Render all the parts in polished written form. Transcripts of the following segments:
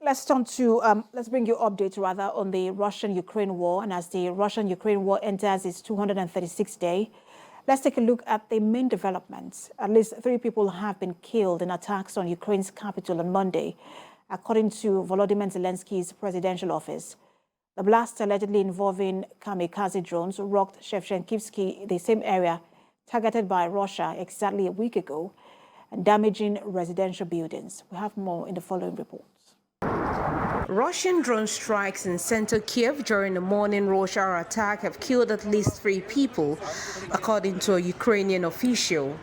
Let's turn to, let's bring you updates rather on the Russian-Ukraine war. And as the Russian-Ukraine war enters its 236th day, let's take a look at the main developments. At least 3 people have been killed in attacks on Ukraine's capital on Monday, according to Volodymyr Zelensky's presidential office. The blast, allegedly involving Kamikaze drones, rocked Shevchenkivsky, the same area targeted by Russia exactly a week ago, and damaging residential buildings. We have more in the following reports. Russian drone strikes in center Kyiv during the morning rush hour attack have killed at least 3 people, according to a Ukrainian official.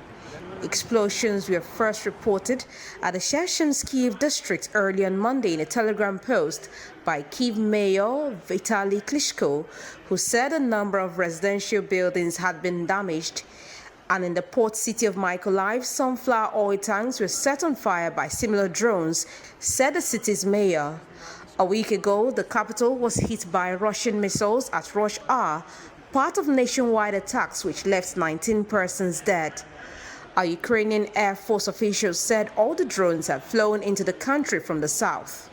Explosions were first reported at the Shevchenkivsky district early on Monday in a telegram post by Kyiv Mayor Vitaly Klitschko, who said a number of residential buildings had been damaged. And in the port city of Mykolaiv, sunflower oil tanks were set on fire by similar drones, said the city's mayor. A week ago, the capital was hit by Russian missiles at rush hour, part of nationwide attacks which left 19 persons dead. A Ukrainian Air Force official said all the drones had flown into the country from the south.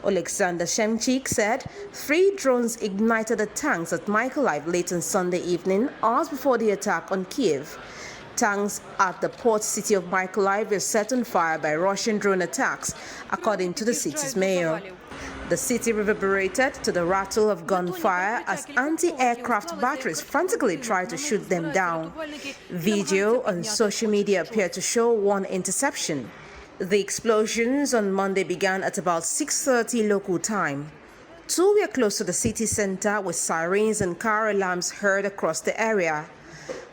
Alexander Shemchik said 3 drones ignited the tanks at Mykolaiv late on Sunday evening, hours before the attack on Kyiv. Tanks at the port city of Mykolaiv were set on fire by Russian drone attacks, according to the city's mayor. The city reverberated to the rattle of gunfire as anti-aircraft batteries frantically tried to shoot them down. Video on social media appeared to show one interception. The explosions on Monday began at about 6:30 local time. 2 were close to the city center with sirens and car alarms heard across the area.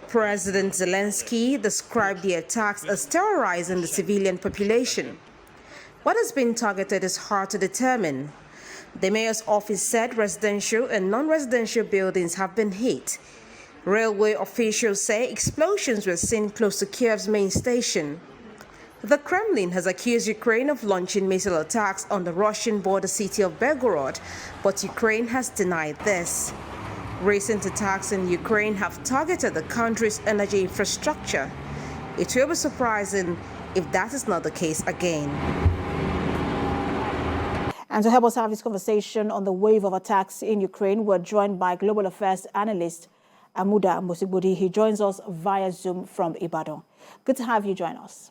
President Zelensky described the attacks as terrorizing the civilian population. What has been targeted is hard to determine. The mayor's office said residential and non-residential buildings have been hit. Railway officials say explosions were seen close to Kyiv's main station. The Kremlin has accused Ukraine of launching missile attacks on the Russian border city of Belgorod, but Ukraine has denied this. Recent attacks in Ukraine have targeted the country's energy infrastructure. It will be surprising if that is not the case again. And to help us have this conversation on the wave of attacks in Ukraine, we're joined by global affairs analyst Amuda Mosigbodi. He joins us via Zoom from Ibadan. Good to have you join us.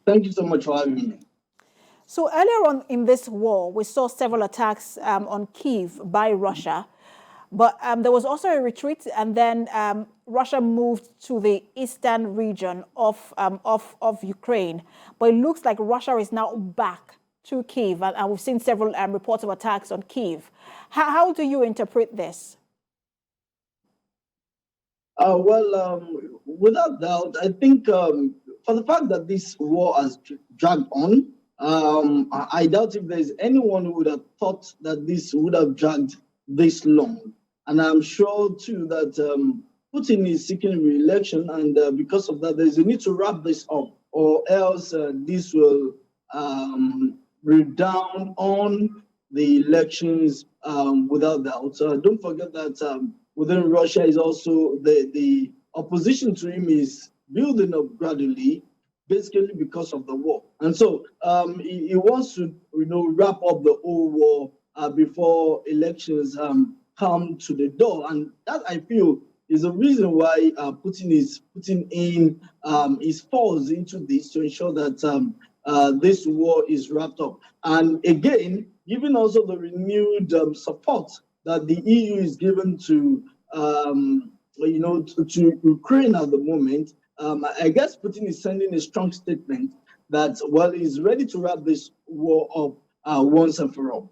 Thank you so much for having me. So earlier on in this war, we saw several attacks on Kyiv by Russia, but there was also a retreat, and then Russia moved to the eastern region of Ukraine. But it looks like Russia is now back to Kyiv, and we've seen several reports of attacks on Kyiv. How do you interpret this? Without doubt, I think for the fact that this war has dragged on, I doubt if there's anyone who would have thought that this would have dragged this long. And I'm sure, too, that Putin is seeking re-election, and because of that, there's a need to wrap this up, or else this will redound on the elections without doubt. Don't forget that within Russia is also the opposition to him is building up gradually, basically because of the war. And so he wants to, wrap up the whole war before elections come to the door. And that, I feel, is the reason why Putin is putting in his force into this to ensure that this war is wrapped up. And again, given also the renewed support that the EU is given to Ukraine at the moment, I guess Putin is sending a strong statement that, well, he's ready to wrap this war up once and for all.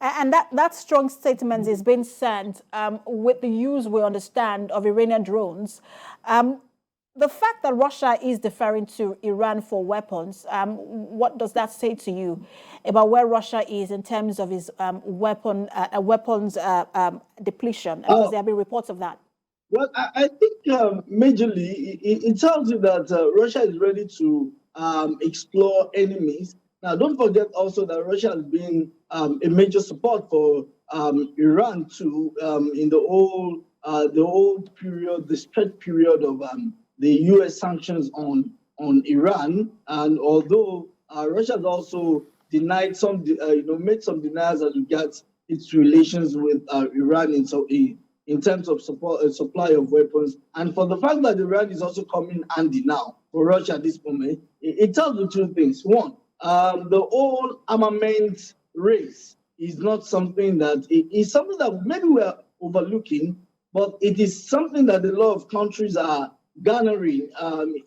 And that strong statement is being sent with the use, we understand, of Iranian drones. The fact that Russia is deferring to Iran for weapons, what does that say to you about where Russia is in terms of his weapons depletion? Because there have been reports of that. Well, I think majorly it tells you that Russia is ready to explore enemies. Now, don't forget also that Russia has been a major support for Iran too in the whole period, the stretch period of the U.S. sanctions on Iran. And although Russia has also denied some, made some denials as regards its relations with Iran in terms of supply of weapons. And for the fact that Iran is also coming handy now for Russia at this moment, it tells you two things. One, the whole armament race is not something that is something that maybe we're overlooking, but it is something that a lot of countries are garnering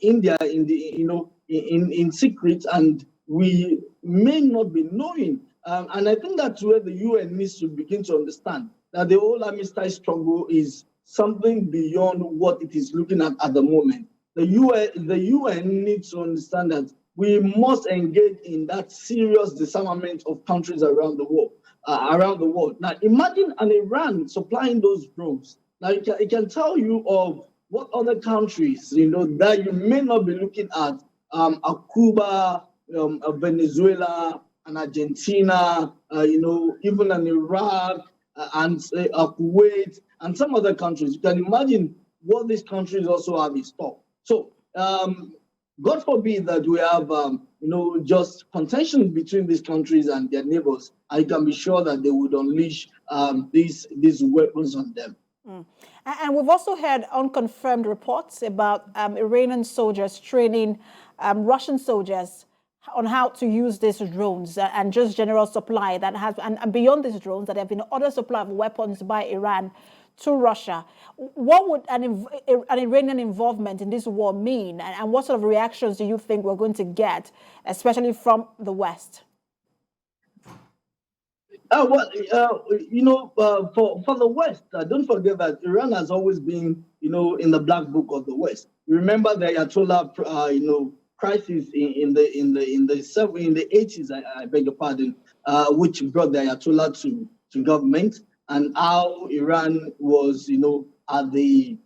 India in secret, and we may not be knowing. And I think that's where the UN needs to begin to understand that the whole armistice struggle is something beyond what it is looking at the moment. The UN needs to understand that we must engage in that serious disarmament of countries around the world. Now, imagine an Iran supplying those drones. Now, it can tell you of what other countries, that you may not be looking at, Cuba, Venezuela, and Argentina, even an Iraq, and Kuwait, and some other countries. You can imagine what these countries also have in store. So, God forbid that we have, just contention between these countries and their neighbors. I can be sure that they would unleash these weapons on them. Mm. And we've also heard unconfirmed reports about Iranian soldiers training Russian soldiers on how to use these drones and just general supply that has, and beyond these drones, that there have been other supply of weapons by Iran to Russia. What would an Iranian involvement in this war mean, and what sort of reactions do you think we're going to get, especially from the West? For the West, don't forget that Iran has always been, in the black book of the West. Remember the Ayatollah, crisis in the 80s, I beg your pardon, which brought the Ayatollah to government, and how Iran was, at the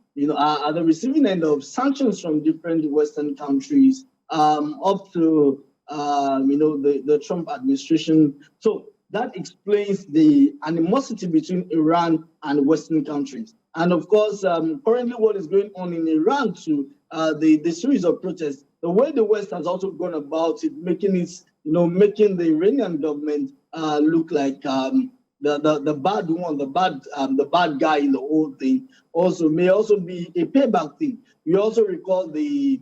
receiving end of sanctions from different Western countries, up to, the Trump administration. So that explains the animosity between Iran and Western countries. And of course, currently what is going on in Iran to the series of protests, the way the West has also gone about it, making the Iranian government look like the bad one, the bad guy in the whole thing, may also be a payback thing. We also recall the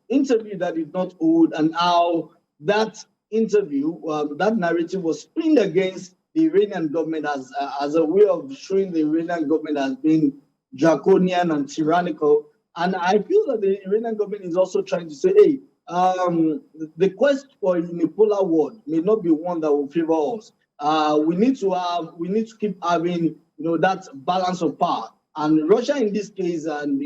interview that did not hold, and how that interview, that narrative was pinned against the Iranian government as a way of showing the Iranian government as being draconian and tyrannical. And I feel that the Iranian government is also trying to say, hey, the quest for a unipolar world may not be one that will favor us. We need to keep having, that balance of power. And Russia in this case, and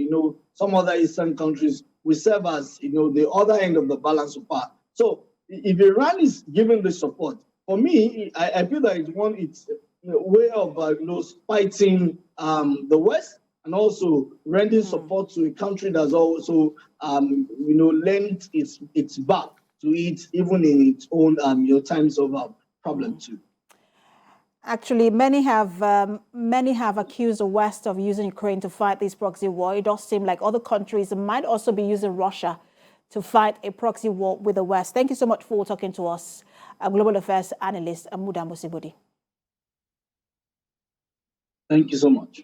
some other Eastern countries, will serve as the other end of the balance of power. So if Iran is giving the support, for me, I feel that it's a way of fighting the West, and also rendering support to a country that's also lent its back to it, even in its own times of problem too. Actually, many have accused the West of using Ukraine to fight this proxy war. It does seem like other countries might also be using Russia to fight a proxy war with the West. Thank you so much for talking to us, Global Affairs Analyst Amuda Musibudi. Thank you so much.